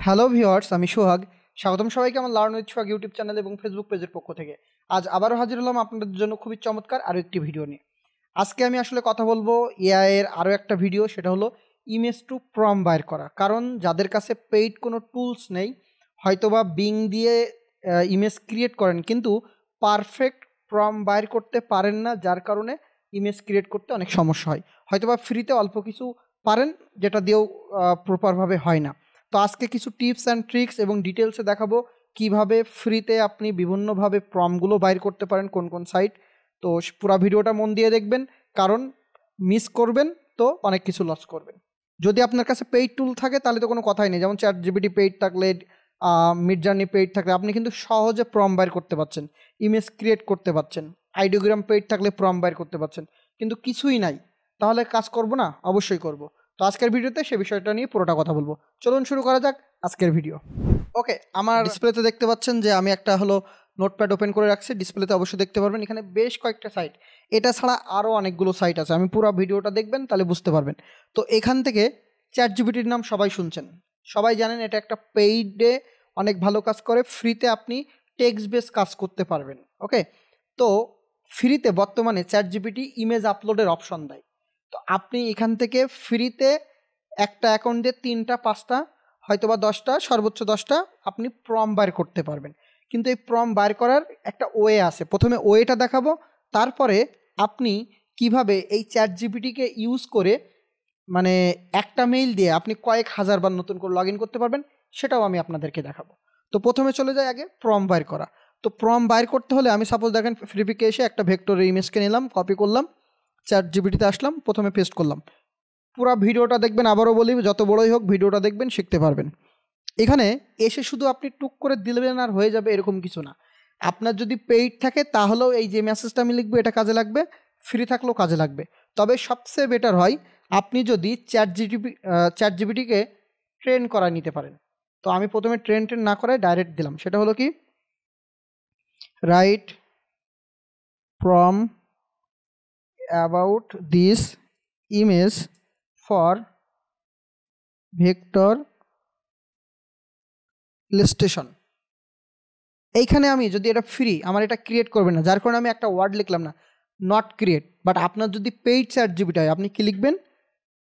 Hello viewers, আমি সোহাগ। স্বাগতম সবাইকে আমার learn with Sohag YouTube channel এবং ফেসবুক পেজের পক্ষ থেকে। আজ আবারও হাজির হলাম আপনাদের জন্য খুবই চমৎকার আরও একটি ভিডিও নিয়ে। আজকে আমি আসলে কথা বলবো এআই এর আরও একটা ভিডিও, সেটা হলো ইমেজ টু প্রম বাইর করা। কারণ যাদের কাছে পেইড কোনো টুলস নেই, হয়তোবা বিং দিয়ে ইমেজ ক্রিয়েট করেন কিন্তু পারফেক্ট প্রম বাইর করতে পারেন না, যার কারণে ইমেজ ক্রিয়েট করতে অনেক সমস্যা হয়। হয়তোবা ফ্রিতে অল্প কিছু পারেন, যেটা দিয়েও প্রপারভাবে হয় না। তো আজকে কিছু টিপস অ্যান্ড ট্রিক্স এবং ডিটেলসে দেখাবো কিভাবে ফ্রিতে আপনি বিভিন্নভাবে প্রমগুলো বাইর করতে পারেন, কোন কোন সাইট। তো পুরো ভিডিওটা মন দিয়ে দেখবেন, কারণ মিস করবেন তো অনেক কিছু লস করবেন। যদি আপনার কাছে পেইড টুল থাকে তাহলে তো কোনো কথাই নেই, যেমন চ্যাট জিপিটি পেইড থাকলে, মিডজার্নি পেইড থাকলে আপনি কিন্তু সহজে প্রম বাইর করতে পারছেন, ইমেজ ক্রিয়েট করতে পারছেন। আইডিওগ্রাম পেইড থাকলে প্রম বাইর করতে পারছেন, কিন্তু কিছুই নাই। তাহলে কাজ করব না? অবশ্যই করব। তো আজকের ভিডিওতে সে বিষয়টা নিয়ে পুরোটা কথা বলবো। চলুন শুরু করা যাক আজকের ভিডিও। ওকে, আমার ডিসপ্লেতে দেখতে পাচ্ছেন যে আমি একটা হলো নোটপ্যাড ওপেন করে রাখছি। ডিসপ্লেতে অবশ্যই দেখতে পারবেন এখানে বেশ কয়েকটা সাইট। এটা ছাড়া আরও অনেকগুলো সাইট আছে, আমি পুরো ভিডিওটা দেখবেন তাহলে বুঝতে পারবেন। তো এখান থেকে চ্যাট জিপিটির নাম সবাই শুনছেন, সবাই জানেন এটা একটা পেইডে অনেক ভালো কাজ করে। ফ্রিতে আপনি টেক্সট বেস কাজ করতে পারবেন। ওকে, তো ফ্রিতে বর্তমানে চ্যাট জিপিটি ইমেজ আপলোডের অপশন দেয়। তো আপনি এখান থেকে ফ্রিতে একটা অ্যাকাউন্ট দিয়ে 3টা 5টা হয়তোবা 10টা, সর্বোচ্চ 10টা আপনি প্রম বাইর করতে পারবেন। কিন্তু এই প্রম বাইর করার একটা ওয়ে আছে। প্রথমে ওয়েটা দেখাবো, তারপরে আপনি কিভাবে এই চ্যাট জিপিটিকে ইউজ করে মানে একটা মেইল দিয়ে আপনি কয়েক হাজারবার নতুন করে লগ ইন করতে পারবেন, সেটাও আমি আপনাদেরকে দেখাবো। তো প্রথমে চলে যাই আগে প্রম বাইর করা। তো প্রম বাইর করতে হলে আমি সাপোজ দেখেন ফ্রিপিকে এসে একটা ভেক্টরের ইমেজকে নিলাম, কপি করলাম, চ্যাট জিপিটিতে আসলাম, প্রথমে পেস্ট করলাম। পুরো ভিডিওটা দেখবেন, আবারও বলি যত বড়ই হোক ভিডিওটা দেখবেন, শিখতে পারবেন। এখানে এসে শুধু আপনি টুক করে দিলেন আর হয়ে যাবে এরকম কিছু না। আপনার যদি পেইড থাকে তাহলেও এই যে মেসেজটা আমি লিখবো এটা কাজে লাগবে, ফ্রি থাকলেও কাজে লাগবে। তবে সবচেয়ে বেটার হয় আপনি যদি চ্যাট জিপিটিকে ট্রেন করা নিতে পারেন। তো আমি প্রথমে ট্রেন না করায় ডাইরেক্ট দিলাম, সেটা হলো কি, right from about this image for vector illustration. এইখানে আমি যদি এটা ফ্রি, আমার এটা ক্রিয়েট করবে না, যার কারণে আমি একটা ওয়ার্ড লিখলাম না, নট ক্রিয়েট। বাট আপনার যদি পেইড চ্যাট জিপিটি হয় আপনি কি লিখবেন,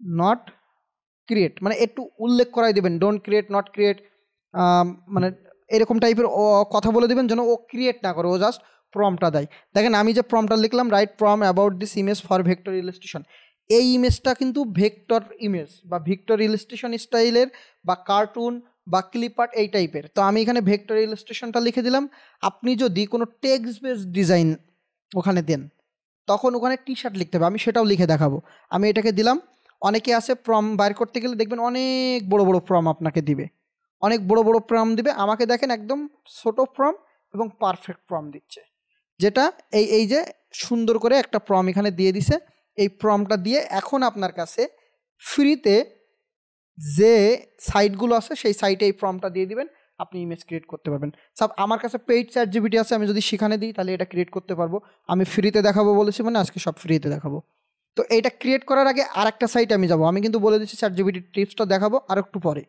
নট ক্রিয়েট, মানে একটু উল্লেখ করাই দেবেন, ডোন্ট ক্রিয়েট, নট ক্রিয়েট, মানে এরকম টাইপের কথা বলে দেবেন যেন ও ক্রিয়েট না করে, ও জাস্ট প্রমটা দেয়। দেখেন আমি যে প্রমটা লিখলাম, write prompt about this image for vector illustration, এই ইমেজটা কিন্তু ভেক্টর ইমেজ বা ভেক্টর ইলাস্ট্রেশন স্টাইলের বা কার্টুন বা ক্লিপ আর্ট এই টাইপের। তো আমি এখানে ভেক্টর ইলাস্ট্রেশনটা লিখে দিলাম। আপনি যদি কোনো টেক্সট বেস ডিজাইন ওখানে দেন তখন ওখানে টি শার্ট লিখতে হবে, আমি সেটাও লিখে দেখাবো। আমি এটাকে দিলাম। অনেকে আছে প্রম বাইর করতে গেলে দেখবেন অনেক বড় বড় প্রম আপনাকে দিবে, অনেক বড় বড় প্রম দিবে। আমাকে দেখেন একদম ছোট প্রম এবং পারফেক্ট প্রম দিচ্ছে, যেটা এই যে সুন্দর করে একটা প্রম এখানে দিয়ে দিছে। এই প্রমটা দিয়ে এখন আপনার কাছে ফ্রিতে যে সাইটগুলো আছে সেই সাইটে এই প্রমটা দিয়ে দিবেন, আপনি ইমেজ ক্রিয়েট করতে পারবেন। আমার কাছে পেইড চ্যাট জিপিটি আছে, আমি যদি সেখানে দিই তাহলে এটা ক্রিয়েট করতে পারবো। আমি ফ্রিতে দেখাবো বলেছি, মানে আজকে সব ফ্রিতে দেখাবো। তো এইটা ক্রিয়েট করার আগে আর একটা সাইটে আমি যাব। আমি কিন্তু বলে দিচ্ছি চ্যাট জিপিটির টিপসটা দেখাবো আর একটু পরে।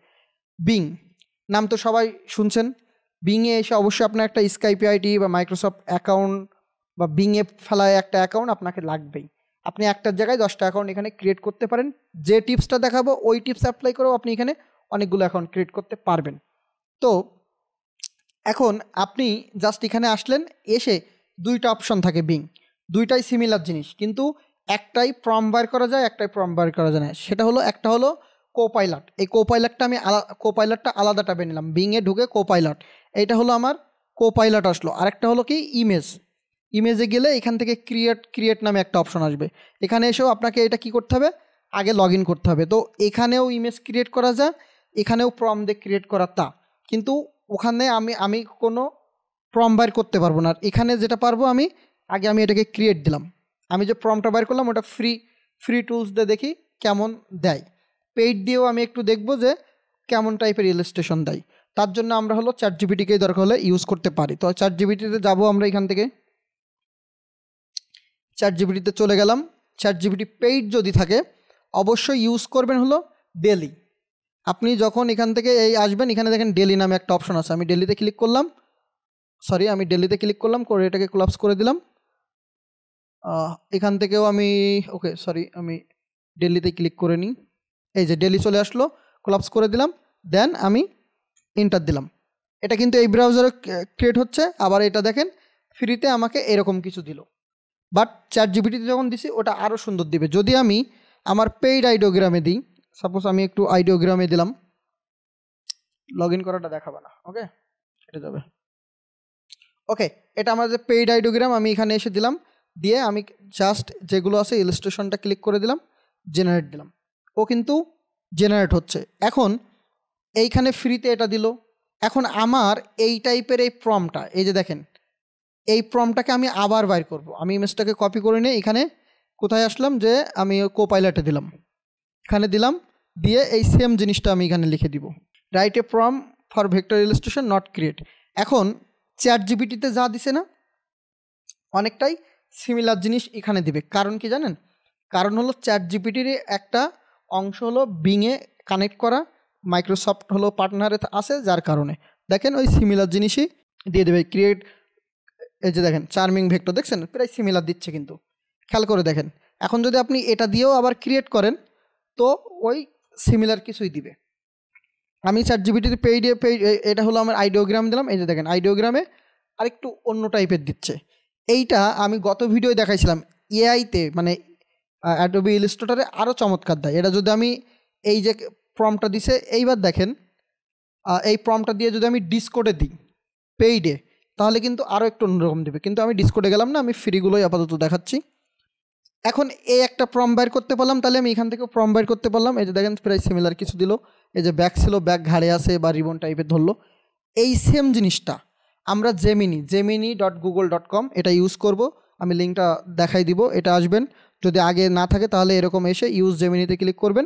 বিং নাম তো সবাই শুনছেন। বিংয়ে এসে অবশ্যই আপনার একটা স্কাইপি আইডি বা মাইক্রোসফট অ্যাকাউন্ট বা বিংয়ে ফেলায় একটা অ্যাকাউন্ট আপনাকে লাগবেই। আপনি একটার জায়গায় 10টা অ্যাকাউন্ট এখানে ক্রিয়েট করতে পারেন। যে টিপসটা দেখাবো ওই টিপস অ্যাপ্লাই করেও আপনি এখানে অনেকগুলো অ্যাকাউন্ট ক্রিয়েট করতে পারবেন। তো এখন আপনি জাস্ট এখানে আসলেন, এসে 2টা অপশন থাকে বিং, দুইটাই সিমিলার জিনিস, কিন্তু একটাই প্রম বার করা যায়, একটাই প্রম বার করা যায় না। সেটা হলো, একটা হলো কোপাইলট। এই কোপাইলটটা আমি কোপাইলটটা আলাদা ট্যাবে নিলাম, বিংয়ে ঢুকে কোপাইলট, এইটা হলো আমার কোপাইলট আসলো। আরেকটা হলো কি, ইমেজে গেলে এখান থেকে ক্রিয়েট নামে একটা অপশন আসবে। এখানে এসেও আপনাকে এটা কি করতে হবে, আগে লগ ইন করতে হবে। তো এখানেও ইমেজ ক্রিয়েট করা যায়, এখানেও প্রম দিয়ে ক্রিয়েট করা তা, কিন্তু ওখানে আমি কোনো প্রম বাইর করতে পারবো না। এখানে যেটা পারবো আমি এটাকে ক্রিয়েট দিলাম। আমি যে প্রমটা বাইর করলাম ওটা ফ্রি টুলস দিয়ে দেখি কেমন দেয়। পেইড দিয়েও আমি একটু দেখবো যে কেমন টাইপের ইলাস্ট্রেশন দেয়। তার জন্য আমরা হলো চ্যাট জিপিটিকেই দরকার হলে ইউজ করতে পারি। তো চ্যাট জিপিটিতে যাবো আমরা, এখান থেকে চ্যাট জিপিটিতে চলে গেলাম। চ্যাট জিপিটি পেইড যদি থাকে অবশ্যই ইউজ করবেন হলো ডেলি। আপনি যখন এখান থেকে এই আসবেন, এখানে দেখেন ডেলি নামে একটা অপশন আছে, আমি ডেলিতে ক্লিক করলাম, আমি ডেলিতে ক্লিক করলাম, করে এটাকে ক্লোজ করে দিলাম। এখান থেকেও আমি আমি ডেলিতে ক্লিক করে নিই, এই যে ডেলি চলে আসলো, ক্লোজ করে দিলাম, দেন আমি এন্টার দিলাম। এটা কিন্তু এই ব্রাউজারে ক্রিয়েট হচ্ছে। আবার এটা দেখেন ফ্রিতে আমাকে এরকম কিছু দিল, বাট ChatGPT-তে যখন দিছি ওটা আরও সুন্দর দিবে। যদি আমি আমার পেইড আইডিওগ্রামে দিই, সাপোজ আমি একটু আইডিওগ্রামে দিলাম, লগ ইন করাটা দেখাবে না, ওকে এটা যাবে। ওকে, এটা আমার যে পেইড আইডিওগ্রাম, আমি এখানে এসে দিলাম, দিয়ে আমি জাস্ট যেগুলো আছে ইলাস্ট্রেশনটা ক্লিক করে দিলাম, জেনারেট দিলাম, ও কিন্তু জেনারেট হচ্ছে। এখন এইখানে ফ্রিতে এটা দিল। এখন আমার এই টাইপের এই প্রম্পটটা, এই যে দেখেন এই প্রম্পটটাকে আমি আবার বাইর করব। আমি ইমেজটাকে কপি করে নিয়ে এখানে কোথায় আসলাম, যে আমি কোপাইলটে দিলাম, এখানে দিলাম, দিয়ে এই সেম জিনিসটা আমি এখানে লিখে দিব, write a prompt for vector illustration not create. এখন ChatGPT-তে যা দিছে না, অনেকটাই সিমিলার জিনিস এখানে দিবে। কারণ কি জানেন? কারণ হলো ChatGPT-র একটা অংশ হলো বিংয়ে কানেক্ট করা, মাইক্রোসফট হলো পার্টনারে আছে, যার কারণে দেখেন ওই সিমিলার জিনিসই দিয়ে দেবে। ক্রিয়েট, এই যে দেখেন চার্মিং ভেক্টর, দেখছেন প্রায় সিমিলার দিচ্ছে, কিন্তু খেয়াল করে দেখেন। এখন যদি আপনি এটা দিয়েও আবার ক্রিয়েট করেন তো ওই সিমিলার কিছুই দিবে। আমি ChatGPT-তে পেইড, এটা হলো আমার আইডিওগ্রাম দিলাম, এই যে দেখেন আইডিওগ্রামে আরেকটু অন্য টাইপের দিচ্ছে। এইটা আমি গত ভিডিও দেখাইছিলাম, এআইতে মানে অ্যাডোবি ইলাস্ট্রেটরে আরও চমৎকার দেয়। এটা যদি আমি এই যে প্রম্পটটা দিছে, এইবার দেখেন এই প্রম্পটটা দিয়ে যদি আমি ডিসকোডে দিই পেইডে, তাহলে কিন্তু আরও একটু অন্যরকম দেবে। কিন্তু আমি ডিসকোডে গেলাম না, আমি ফ্রিগুলোই আপাতত দেখাচ্ছি। এখন এই একটা প্রম্পট বাইর করতে পারলাম, তাহলে আমি এখান থেকেও প্রম্পট বাইর করতে পারলাম। এই যে দেখেন প্রায় সিমিলার কিছু দিল, এই যে ব্যাগ ছিল, ব্যাগ ঘাড়ে আছে বা রিবন টাইপের ধরলো। এই সেম জিনিসটা আমরা gemini.google.com এটা ইউজ করব। আমি লিঙ্কটা দেখাই দিব, এটা আসবেন। যদি আগে না থাকে তাহলে এরকম এসে ইউজ জেমিনিতে ক্লিক করবেন,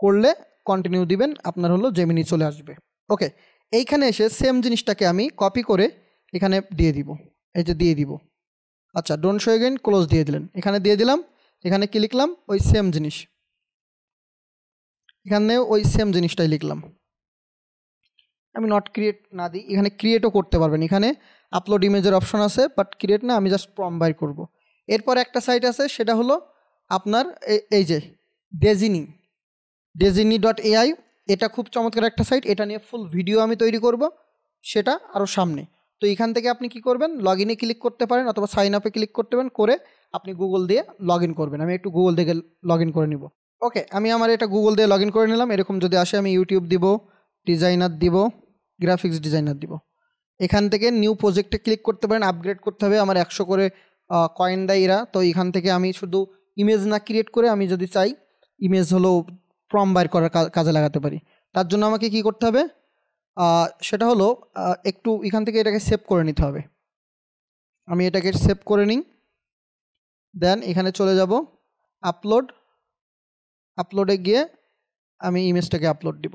করলে কন্টিনিউ দিবেন, আপনার হলো জেমিনি চলে আসবে। ওকে, এইখানে এসে সেম জিনিসটাকে আমি কপি করে এখানে দিয়ে দিব, এই যে দিয়ে দিব। আচ্ছা, ডোন্ট শো এগেইন, ক্লোজ দিয়ে দিলেন, এখানে দিয়ে দিলাম, এখানে কি লিখলাম, ওই সেম জিনিস, এখানেও ওই সেম জিনিসটাই লিখলাম। আমি নট ক্রিয়েট না দিই, এখানে ক্রিয়েটও করতে পারবেন, এখানে আপলোড ইমেজের অপশন আছে, বাট ক্রিয়েট না, আমি জাস্ট প্রম্পট বাইর করব। এরপর একটা সাইট আছে, সেটা হলো আপনার এই যে ডেজিনি.ai, এটা খুব চমৎকার একটা সাইট, এটা নিয়ে ফুল ভিডিও আমি তৈরি করব, সেটা আরও সামনে। তো এখান থেকে আপনি কি করবেন, লগ ইনে ক্লিক করতে পারেন অথবা সাইন আপে ক্লিক করতে পারেন, করে আপনি গুগল দিয়ে লগ ইন করবেন। আমি একটু গুগল থেকে লগ ইন করে নিব। ওকে, আমি আমার এটা গুগল দিয়ে লগ ইন করে নিলাম। এরকম যদি আসে আমি ইউটিউব দিব, ডিজাইনার দিব, গ্রাফিক্স ডিজাইনার দিব। এখান থেকে নিউ প্রজেক্টে ক্লিক করতে পারেন, আপগ্রেড করতে হবে। আমার 100 করে কয়েন দেয় এরা। তো এখান থেকে আমি শুধু ইমেজ না ক্রিয়েট করে, আমি যদি চাই ইমেজ হলো প্রম্পট বাইর করার কাজে লাগাতে পারি। তার জন্য আমাকে কি করতে হবে, সেটা হলো একটু এখান থেকে এটাকে সেভ করে নিতে হবে। আমি এটাকে সেভ করে নিই, দেন এখানে চলে যাব আপলোডে গিয়ে আমি ইমেজটাকে আপলোড দিব।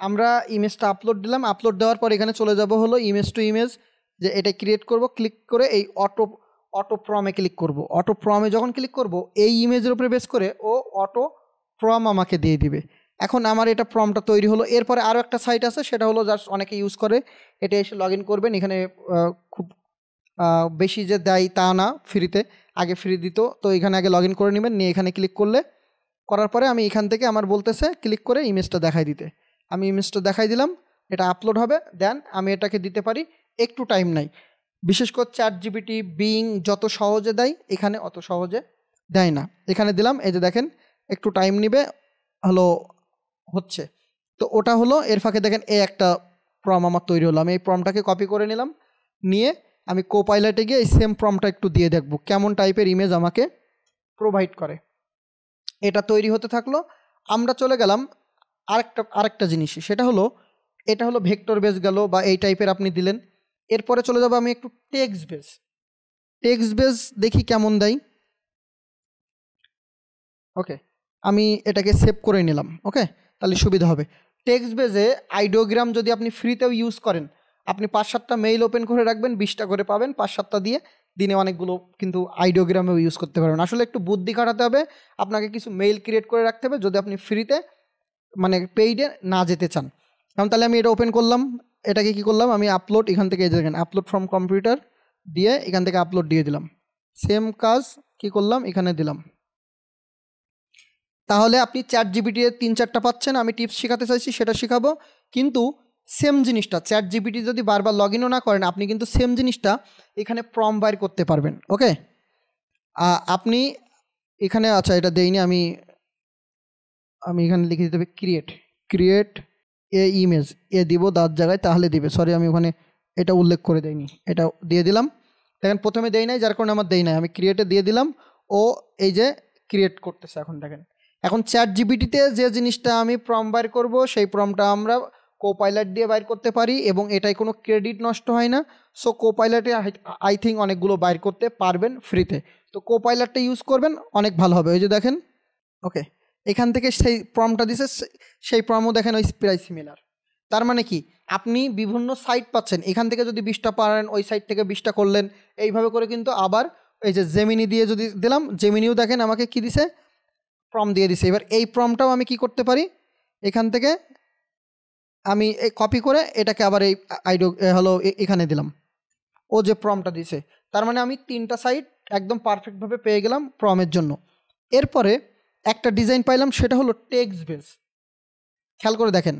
আমরা ইমেজটা আপলোড দিলাম, আপলোড দেওয়ার পর এখানে চলে যাব হলো ইমেজ টু ইমেজ, যে এটা ক্রিয়েট করব। ক্লিক করে এই অটো প্রমে ক্লিক করব। অটো প্রমে যখন ক্লিক করব, এই ইমেজের উপরে বেস করে ও অটো প্রম আমাকে দিয়ে দিবে। এখন আমার এটা প্রমটা তৈরি হলো। এরপরে আরও একটা সাইট আছে, সেটা হলো জাস্ট অনেকে ইউজ করে, এটা এসে লগ ইন করবেন। এখানে খুব বেশি যে দেয় তা না, ফ্রিতে, আগে ফ্রি দিত। তো এখানে আগে লগ ইন করে নেবেন, নিয়ে এখানে ক্লিক করলে, করার পরে আমি এখান থেকে আমার বলতেছে ক্লিক করে ইমেজটা দেখাই দিতে। আমি ইমেজটা দেখাই দিলাম, এটা আপলোড হবে, দেন আমি এটাকে দিতে পারি। একটু টাইম নাই, বিশেষ করে ChatGPT, বিং যত সহজে দেয়, এখানে অত সহজে দেয় না। এখানে দিলাম, এই যে দেখেন একটু টাইম নিবে, হলো হচ্ছে। তো ওটা হলো, এর ফাঁকে দেখেন এই একটা প্রম আমার তৈরি হলো। আমি এই প্রমটাকে কপি করে নিলাম, নিয়ে আমি কোপাইলটে গিয়ে এই সেম প্রমটা একটু দিয়ে দেখব কেমন টাইপের ইমেজ আমাকে প্রোভাইড করে। এটা তৈরি হতে থাকলো। আমরা চলে গেলাম আরেকটা জিনিসই, সেটা হলো, এটা হলো ভেক্টর বেস গেল বা এই টাইপের আপনি দিলেন। এরপরে চলে যাব আমি একটু টেক্সট বেস দেখি কেমন দেয়। ওকে, আমি এটাকে সেভ করে নিলাম। ওকে, তাহলে সুবিধা হবে। টেক্সট বেসে আইডিওগ্রাম যদি আপনি ফ্রিতেও ইউজ করেন, আপনি 5-7টা মেইল ওপেন করে রাখবেন, 20টা করে পাবেন, 5-7টা দিয়ে দিনে অনেকগুলো কিন্তু আইডিওগ্রামেও ইউজ করতে পারবেন। আসলে একটু বুদ্ধি খাটাতে হবে, আপনাকে কিছু মেইল ক্রিয়েট করে রাখতে হবে। যদি আপনি ফ্রিতে মানে পেইডে না যেতে চান। কারণ তাহলে আমি এটা ওপেন করলাম, এটাকে কি করলাম আমি আপলোড, এখান থেকে এই যে দেখেন আপলোড ফ্রম কম্পিউটার দিয়ে এখান থেকে আপলোড দিয়ে দিলাম। সেম কাজ কি করলাম এখানে দিলাম। তাহলে আপনি চ্যাট জিপিটি 3-4টা পাচ্ছেন। আমি টিপস শেখাতে চাইছি সেটা শেখাবো, কিন্তু সেম জিনিসটা চ্যাট জিপিটি যদি বারবার লগ ইনও না করেন আপনি কিন্তু সেম জিনিসটা এখানে প্রম বাইর করতে পারবেন। ওকে, আপনি এখানে আচ্ছা এটা দেইনি আমি এখানে লিখে দিতে হবে ক্রিয়েট এ ইমেজ এ দিব 10 জায়গায়, তাহলে দিবে। সরি আমি ওখানে এটা উল্লেখ করে দেইনি, এটা দিয়ে দিলাম। দেখেন প্রথমে দেই নাই, যার কারণে আমার দেই নাই, আমি ক্রিয়েটে দিয়ে দিলাম। ও এই যে ক্রিয়েট করতেছে। এখন দেখেন, এখন চ্যাট জিপিটিতে যে জিনিসটা আমি প্রম বাইর করব সেই প্রমটা আমরা কোপাইলট দিয়ে বাইর করতে পারি এবং এটাই কোনো ক্রেডিট নষ্ট হয় না। সো কোপাইলটে আই থিঙ্ক অনেকগুলো বাইর করতে পারবেন ফ্রিতে। তো কোপাইলটটা ইউজ করবেন, অনেক ভালো হবে। ওই যে দেখেন, ওকে এখান থেকে সেই প্রমটা দিছে, সেই প্রমও দেখেন ওই প্রায় সিমিলার। তার মানে কি আপনি বিভিন্ন সাইট পাচ্ছেন, এখান থেকে যদি 20টা পারেন ওই সাইট থেকে 20টা করলেন, এইভাবে করে কিন্তু আবার এই যে জেমিনি দিয়ে যদি দিলাম, জেমিনিও দেখেন আমাকে কি দিছে প্রম দিয়ে দিছে। এবার এই প্রমটাও আমি কি করতে পারি, এখান থেকে আমি এই কপি করে এটাকে আবার এই হলো এখানে দিলাম, ও যে প্রমটা দিছে। তার মানে আমি 3টা সাইট একদম পারফেক্টভাবে পেয়ে গেলাম প্রমের জন্য। এরপরে একটা ডিজাইন পাইলাম, সেটা হলো টেক্সট বেস। খেয়াল করে দেখেন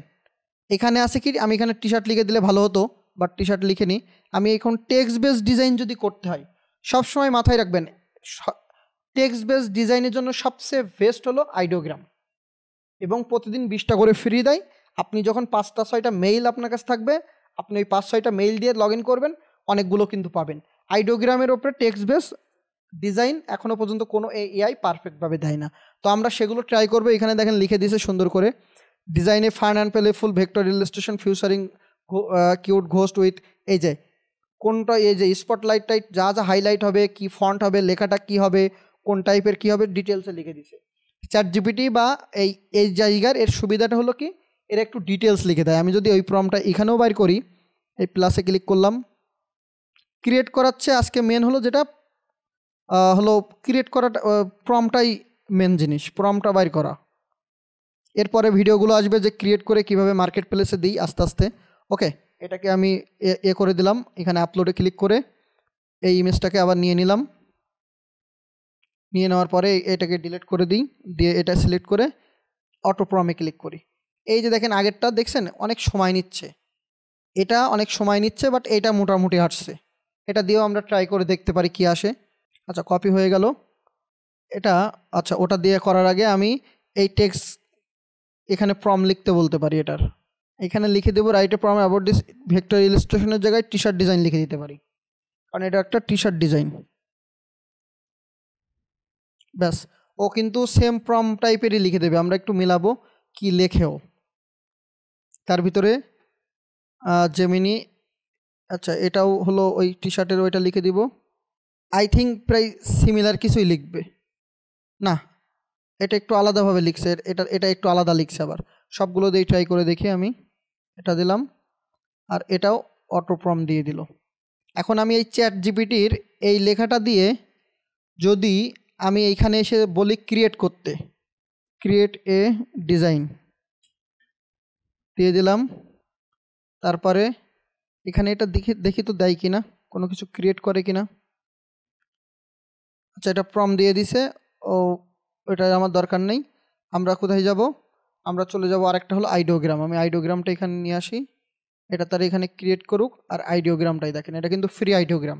এখানে আছে কি, আমি এখানে টি শার্ট লিখে দিলে ভালো হতো, বাট টি শার্ট লিখে নিই। আমি এখন টেক্সট বেস ডিজাইন যদি করতে হয়, সবসময় মাথায় রাখবেন টেক্সট বেস ডিজাইনের জন্য সবচেয়ে বেস্ট হলো আইডিওগ্রাম, এবং প্রতিদিন 20টা করে ফ্রি দেয়। আপনি যখন 5টা-6টা মেইল আপনার কাছে থাকবে, আপনি ওই 5-6টা মেইল দিয়ে লগ ইন করবেন, অনেকগুলো কিন্তু পাবেন। আইডিওগ্রামের ওপরে টেক্সট বেস ডিজাইন এখনও পর্যন্ত কোনো এআই পারফেক্টভাবে দেয় না। তো আমরা সেগুলো ট্রাই করবো। এখানে দেখেন লিখে দিয়েছে সুন্দর করে, ডিজাইনে fun and playful vector illustration featuring cute ghost with, এই যে কোনটা, এই যে স্পটলাইট টাইট যা যা হাইলাইট হবে, কি ফন্ট হবে, লেখাটা কি হবে, কোন টাইপের কি হবে, ডিটেলসে লিখে দিছে। চ্যাট জিপিটি বা এই জায়গার এর সুবিধাটা হলো কি, এর একটু ডিটেলস লিখে দেয়। আমি যদি ওই প্রমটা এখানেও বাইর করি, এই প্লাসে ক্লিক করলাম, ক্রিয়েট করাচ্ছে। আজকে মেন হলো যেটা হলো ক্রিয়েট করাটা, প্রমটাই মেন জিনিস, প্রমটা বাইর করা। এরপরে ভিডিওগুলো আসবে যে ক্রিয়েট করে কিভাবে মার্কেট প্লেসে দিই আস্তে আস্তে। ওকে, এটাকে আমি করে দিলাম, এখানে আপলোডে ক্লিক করে এই ইমেজটাকে আবার নিয়ে নিলাম। নিয়ে নেওয়ার পরে এটাকে ডিলিট করে দিই, দিয়ে এটা সিলেক্ট করে অটো প্রমে ক্লিক করি। এই যে দেখেন আগেরটা দেখছেন অনেক সময় নিচ্ছে, এটা অনেক সময় নিচ্ছে, বাট এটা মোটামুটি আসছে। এটা দিয়েও আমরা ট্রাই করে দেখতে পারি কি আসে। আচ্ছা কপি হয়ে গেল এটা। আচ্ছা ওটা দিয়ে করার আগে আমি এই টেক্সট এখানে প্রম লিখতে বলতে পারি। এটার এখানে লিখে দেবো রাইটে প্রম অ্যাবাউট দিস ভেক্টর ইলাস্ট্রেশনের জায়গায় টি শার্ট ডিজাইন লিখে দিতে পারি, কারণ এটা একটা টি শার্ট ডিজাইন। ব্যাস, ও কিন্তু সেম প্রম টাইপেরই লিখে দেবে, আমরা একটু মিলাবো কি লেখেও তার ভিতরে। জেমিনি, আচ্ছা এটাও হলো ওই টি শার্টের ওইটা লিখে দিব। আই থিঙ্ক প্রায় সিমিলার কিছুই লিখবে না, এটা একটু আলাদাভাবে লিখছে, এটা একটু আলাদা লিখছে। আবার সবগুলো দিয়ে ট্রাই করে দেখি আমি। এটা দিলাম আর এটাও অটো প্রম দিয়ে দিল। এখন আমি এই চ্যাট জিপিটির এই লেখাটা দিয়ে যদি আমি এইখানে এসে বলি ক্রিয়েট করতে, ক্রিয়েট এ ডিজাইন দিয়ে দিলাম। তারপরে এখানে এটা দেখি তো দেয় কিনা, কোনো কিছু ক্রিয়েট করে কিনা। আচ্ছা এটা প্রম দিয়ে দিছে, ও এটা আমার দরকার নেই। আমরা কোথায় যাব, আমরা চলে যাব আরেকটা হলো আইডিওগ্রাম। আমি আইডিওগ্রামটা এখানে নিয়ে আসি, এটা তার এখানে ক্রিয়েট করুক। আর আইডিওগ্রামটাই দেখেন, এটা কিন্তু ফ্রি আইডিওগ্রাম।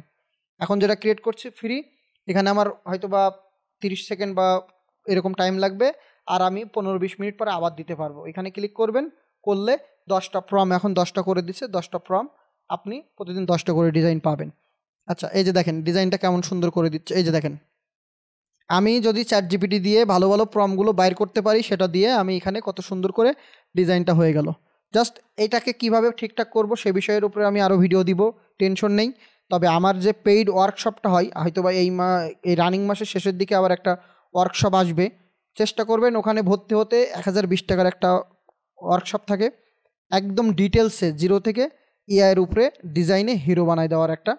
এখন যেটা ক্রিয়েট করছি ফ্রি, এখানে আমার হয়তো বা 30 সেকেন্ড বা এরকম টাইম লাগবে, আর আমি 15-20 মিনিট পরে আবার দিতে পারবো। এখানে ক্লিক করবেন, করলে 10টা প্রম, এখন 10টা করে দিচ্ছে, 10টা প্রম আপনি প্রতিদিন 10টা করে ডিজাইন পাবেন। আচ্ছা এই যে দেখেন ডিজাইনটা কেমন সুন্দর করে দিচ্ছে। এই যে দেখেন আমি যদি চ্যাট জিপিটি দিয়ে ভালো ভালো প্রমগুলো বাইর করতে পারি, সেটা দিয়ে আমি এখানে কত সুন্দর করে ডিজাইনটা হয়ে গেল। জাস্ট এইটাকে কিভাবে ঠিকঠাক করব সে বিষয়ের উপরে আমি আরও ভিডিও দিব, টেনশন নেই। তবে আমার যে পেইড ওয়ার্কশপটা হয় হয়তো বা এই রানিং মাসের শেষের দিকে আবার একটা ওয়ার্কশপ আসবে, চেষ্টা করবেন ওখানে ভর্তি হতে। 1020 টাকার একটা ওয়ার্কশপ থাকে, একদম ডিটেলসে জিরো থেকে এআইয়ের উপরে ডিজাইনে হিরো বানায় দেওয়ার একটা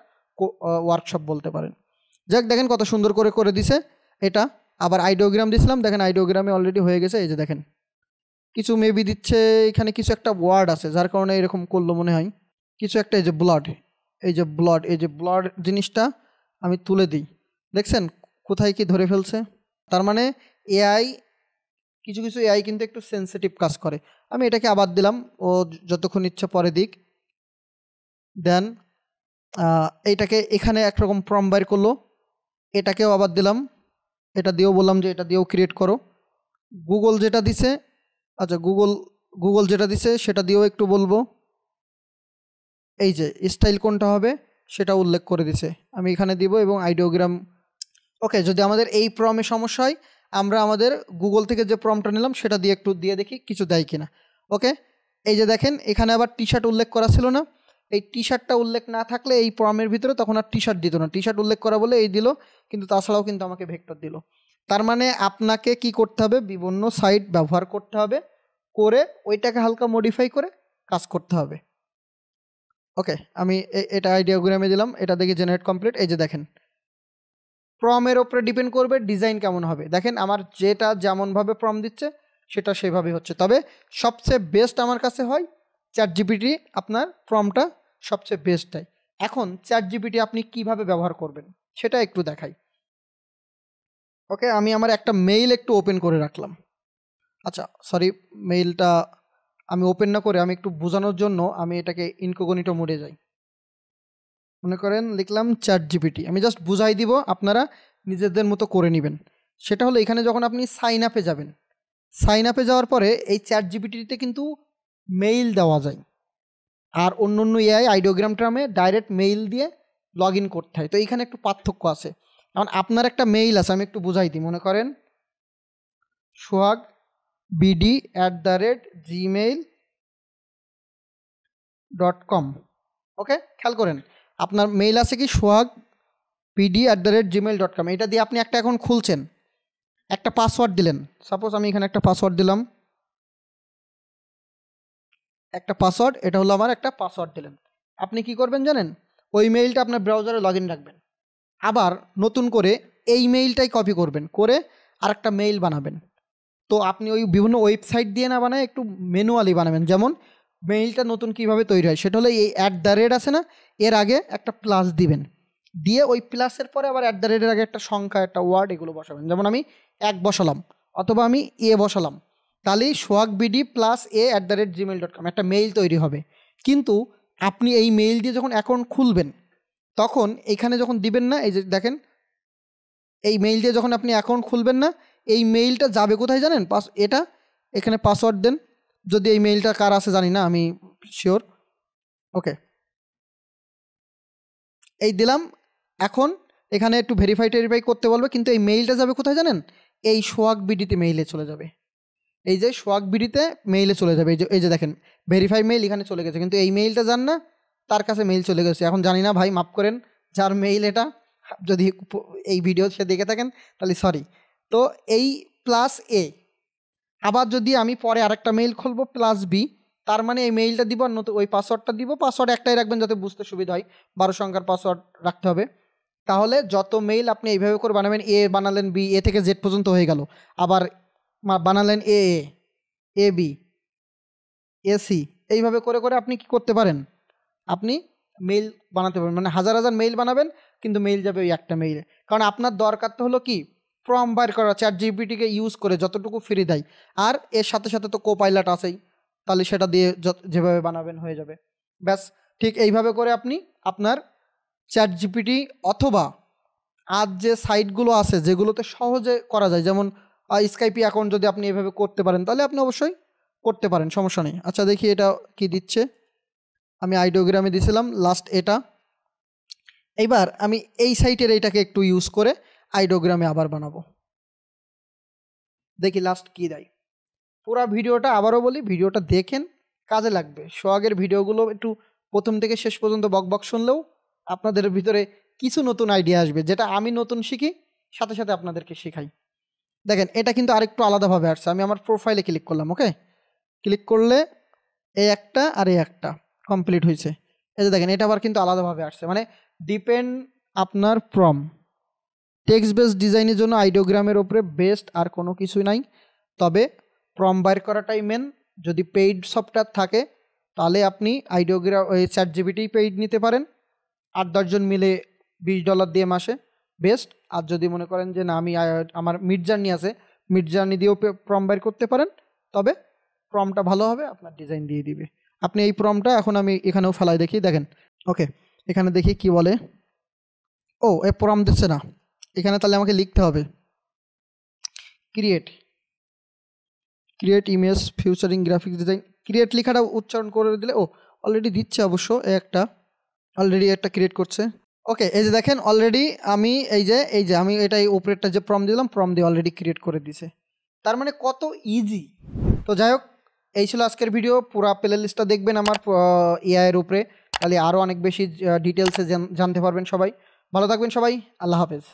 ওয়ার্কশপ বলতে পারেন। যাক দেখেন কত সুন্দর করে করে দিছে এটা। আবার আইডিওগ্রাম দিছিলাম, দেখেন আইডিওগ্রামে অলরেডি হয়ে গেছে। এই যে দেখেন কিছু মেবি দিচ্ছে, এখানে কিছু একটা ওয়ার্ড আছে যার কারণে এরকম করলো মনে হয়। কিছু একটা এই যে ব্লাড, এই যে ব্লাড জিনিসটা আমি তুলে দিই, দেখছেন কোথায় কি ধরে ফেলছে। তার মানে এআই, কিছু কিছু এআই কিন্তু একটু সেন্সিটিভ কাজ করে। আমি এটাকে আবার দিলাম, ও যতক্ষণ ইচ্ছা পরে দিক। দেন এইটাকে এখানে একরকম প্রম বাইর করলো, এটাকেও আবার দিলাম, এটা দিয়েও বললাম যে এটা দিয়েও ক্রিয়েট করো। গুগল যেটা দিছে, আচ্ছা গুগল যেটা দিছে সেটা দিয়েও একটু বলবো। এই যে স্টাইল কোনটা হবে সেটা উল্লেখ করে দিছে, আমি এখানে দিব এবং আইডিওগ্রাম। ওকে, যদি আমাদের এই প্রমে সমস্যা হয় আমরা আমাদের গুগল থেকে যে প্রমটা নিলাম সেটা দিয়ে একটু দিয়ে দেখি কিছু দেয় কিনা। ওকে, এই যে দেখেন এখানে আবার টি শার্ট উল্লেখ করা ছিল না, এই টি শার্টটা উল্লেখ না থাকলে এই প্রমের ভিতরে তখন আর টি শার্ট দিত না, টি শার্ট উল্লেখ করা বলে এই দিল, কিন্তু তাছাড়াও কিন্তু আমাকে ভেক্টর দিল। তার মানে আপনাকে কি করতে হবে, বিভিন্ন সাইট ব্যবহার করতে হবে, করে ওইটাকে হালকা মডিফাই করে কাজ করতে হবে। ওকে, আমি এটা আইডিওগ্রামে দিলাম, এটা দেখি জেনারেট কমপ্লিট। এই যে দেখেন প্রমের ওপরে ডিপেন্ড করবে ডিজাইন কেমন হবে। দেখেন আমার যেটা যেমনভাবে প্রম দিচ্ছে সেটা সেভাবেই হচ্ছে, তবে সবচেয়ে বেস্ট আমার কাছে হয় চ্যাট জিপিটি, আপনার প্রমটা সবচেয়ে বেস্ট দেয়। এখন চ্যাট জিপিটি আপনি কিভাবে ব্যবহার করবেন সেটা একটু দেখাই। ওকে, আমি আমার একটা মেইল একটু ওপেন করে রাখলাম। আচ্ছা সরি, মেইলটা আমি ওপেন না করে আমি একটু বোঝানোর জন্য আমি এটাকে ইনকোগনিটো মোডে যাই। মনে করেন লিখলাম চ্যাট জিপিটি, আমি জাস্ট বুঝাই দিব, আপনারা নিজেদের মতো করে নেবেন। সেটা হলো এখানে যখন আপনি সাইন আপে যাবেন, সাইন আপে যাওয়ার পরে এই চ্যাট জিপিটিতে কিন্তু মেইল দেওয়া যায়, আর অন্য অন্য এআই আইডিওগ্রাম ট্রামে ডাইরেক্ট মেইল দিয়ে লগ ইন করতে হয়। তো এইখানে একটু পার্থক্য আছে। এখন আপনার একটা মেইল আছে, আমি একটু বুঝাই দিই। মনে করেন sohagbd@gmail.com। ওকে, খেয়াল করেন আপনার মেইল আছে কি sohagbd@gmail.com। এটা দিয়ে আপনি একটা এখন খুলছেন, একটা পাসওয়ার্ড দিলেন, সাপোজ আমি এখানে একটা পাসওয়ার্ড দিলাম, একটা পাসওয়ার্ড, এটা হলো আমার একটা পাসওয়ার্ড দিলেন। আপনি কি করবেন জানেন, ওই মেইলটা আপনার ব্রাউজারে লগ ইন রাখবেন, আবার নতুন করে এই মেইলটাই কপি করবেন, করে আরেকটা মেইল বানাবেন। তো আপনি ওই বিভিন্ন ওয়েবসাইট দিয়ে না বানায় একটু ম্যানুয়ালি বানাবেন। যেমন মেইলটা নতুন কিভাবে তৈরি হয় সেটা হলো এই @ আছে না, এর আগে একটা প্লাস দিবেন, দিয়ে ওই প্লাসের পরে আবার @ আগে একটা সংখ্যা, একটা ওয়ার্ড, এগুলো বসাবেন। যেমন আমি 1 বসালাম অথবা আমি এ বসালাম, তাহলেই sohagbd+a@gmail.com একটা মেইল তৈরি হবে। কিন্তু আপনি এই মেইল দিয়ে যখন অ্যাকাউন্ট খুলবেন তখন এখানে যখন দিবেন না, এই যে দেখেন এই মেইল দিয়ে যখন আপনি অ্যাকাউন্ট খুলবেন না, এই মেইলটা যাবে কোথায় জানেন, এটা এখানে পাসওয়ার্ড দেন, যদি এই মেইলটা কার আছে জানি না, আমি শিওর। ওকে, এই দিলাম। এখন এখানে একটু ভেরিফাই করতে বলবে, কিন্তু এই মেইলটা যাবে কোথায় জানেন, এই সোহাগবিডিতে মেইলে চলে যাবে। এই যে সোহাগবিডিতে মেইলে চলে যাবে, এই যে দেখেন ভেরিফাই মেইল এখানে চলে গেছে, কিন্তু এই মেইলটা যান না, তার কাছে মেইল চলে গেছে। এখন জানি না ভাই, মাফ করেন, যার মেইল এটা, যদি এই ভিডিও সে দেখে থাকেন তাহলে সরি। তো এই +a, আবার যদি আমি পরে আরেকটা মেইল খুলবো +b, তার মানে এই মেইলটা দিব আর নতুন ওই পাসওয়ার্ডটা দিব। পাসওয়ার্ড একটাই রাখবেন যাতে বুঝতে সুবিধা হয়, 12 সংখ্যার পাসওয়ার্ড রাখতে হবে। তাহলে যত মেইল আপনি এইভাবে করে বানাবেন, এ বানালেন, বি, এ থেকে জেড পর্যন্ত হয়ে গেল, আবার বানালেন এ বি, এসি, এইভাবে করে করে আপনি কি করতে পারেন, আপনি মেইল বানাতে পারবেন। মানে হাজার হাজার মেইল বানাবেন, কিন্তু মেইল যাবে ওই একটা মেইলে। কারণ আপনার দরকার তো হলো কি, প্রম্পট বার করা, চ্যাট জিপিটিকে ইউজ করে যতটুকু ফ্রি দেয়, আর এর সাথে সাথে তো কোপাইলট আছেই, তাহলে সেটা দিয়ে যেভাবে বানাবেন হয়ে যাবে। ব্যাস, ঠিক এইভাবে করে আপনি আপনার চ্যাট জিপিটি অথবা আজ যে সাইটগুলো আছে যেগুলোতে সহজে করা যায়, যেমন স্কাইপি অ্যাকাউন্ট যদি আপনি এভাবে করতে পারেন তাহলে আপনি অবশ্যই করতে পারেন, সমস্যা নেই। আচ্ছা দেখি এটা কি দিচ্ছে, আমি আইডিওগ্রামে দিয়েছিলাম লাস্ট এটা। এইবার আমি এই সাইটের এইটাকে একটু ইউজ করে আইডিওগ্রামে আবার বানাবো, দেখি লাস্ট কি দেয়। পুরো ভিডিওটা আবারও বলি, ভিডিওটা দেখেন, কাজে লাগবে। সোহাগের ভিডিওগুলো একটু প্রথম থেকে শেষ পর্যন্ত বক শুনলেও আপনাদের ভিতরে কিছু নতুন আইডিয়া আসবে, যেটা আমি নতুন শিখি সাথে সাথে আপনাদেরকে শেখাই। দেখেন এটা কিন্তু আরেকটু আলাদাভাবে আসছে। আমি আমার প্রোফাইলে ক্লিক করলাম, ওকে, ক্লিক করলে এই একটা আর এই একটা কমপ্লিট হয়েছে। এই যে দেখেন এটা আবার কিন্তু আলাদাভাবে আসছে, মানে ডিপেন্ড আপনার প্রম। টেক্সট বেস ডিজাইনের জন্য আইডিওগ্রামের ওপরে বেস্ট আর কোনো কিছুই নাই, তবে প্রম্পট বাইর করাটাই মেন। যদি পেইড সফটওয়্যার থাকে তাহলে আপনি আইডিওগ্রাফ ChatGPT পেইড নিতে পারেন, 8-10 জন মিলে $20 দিয়ে মাসে বেস্ট। আর যদি মনে করেন যে না আমি আমার মিডজার্নি আছে, মিডজার্নি দিয়েও প্রম্পট বাইর করতে পারেন, তবে প্রম্পটটা ভালো হবে, আপনার ডিজাইন দিয়ে দিবে। আপনি এই প্রম্পটটা এখন আমি এখানেও ফেলাই দেখি, দেখেন। ওকে, এখানে দেখি কি বলে। ও এ প্রম্পট দিচ্ছে না, এখানে তাহলে আমাকে লিখতে হবে create image featuring graphics design. Create লেখাটা উচ্চারণ করে দিলে ও অলরেডি দিচ্ছে অবশ্য, অলরেডি একটা ক্রিয়েট করছে। ওকে, এই যে দেখেন অলরেডি আমি এই যে আমি এটাই উপরেরটা যে প্রম্পট দিলাম, প্রম্পট দিয়ে অলরেডি ক্রিয়েট করে দিছে। তার মানে কত ইজি। তো যাই হোক, এই ছিল আজকের ভিডিও। পুরো প্লে লিস্টটা দেখবেন আমার এআই এর উপরে, তাহলে আরও অনেক বেশি ডিটেলসে জানতে পারবেন সবাই। ভালো থাকবেন সবাই, আল্লাহ হাফেজ।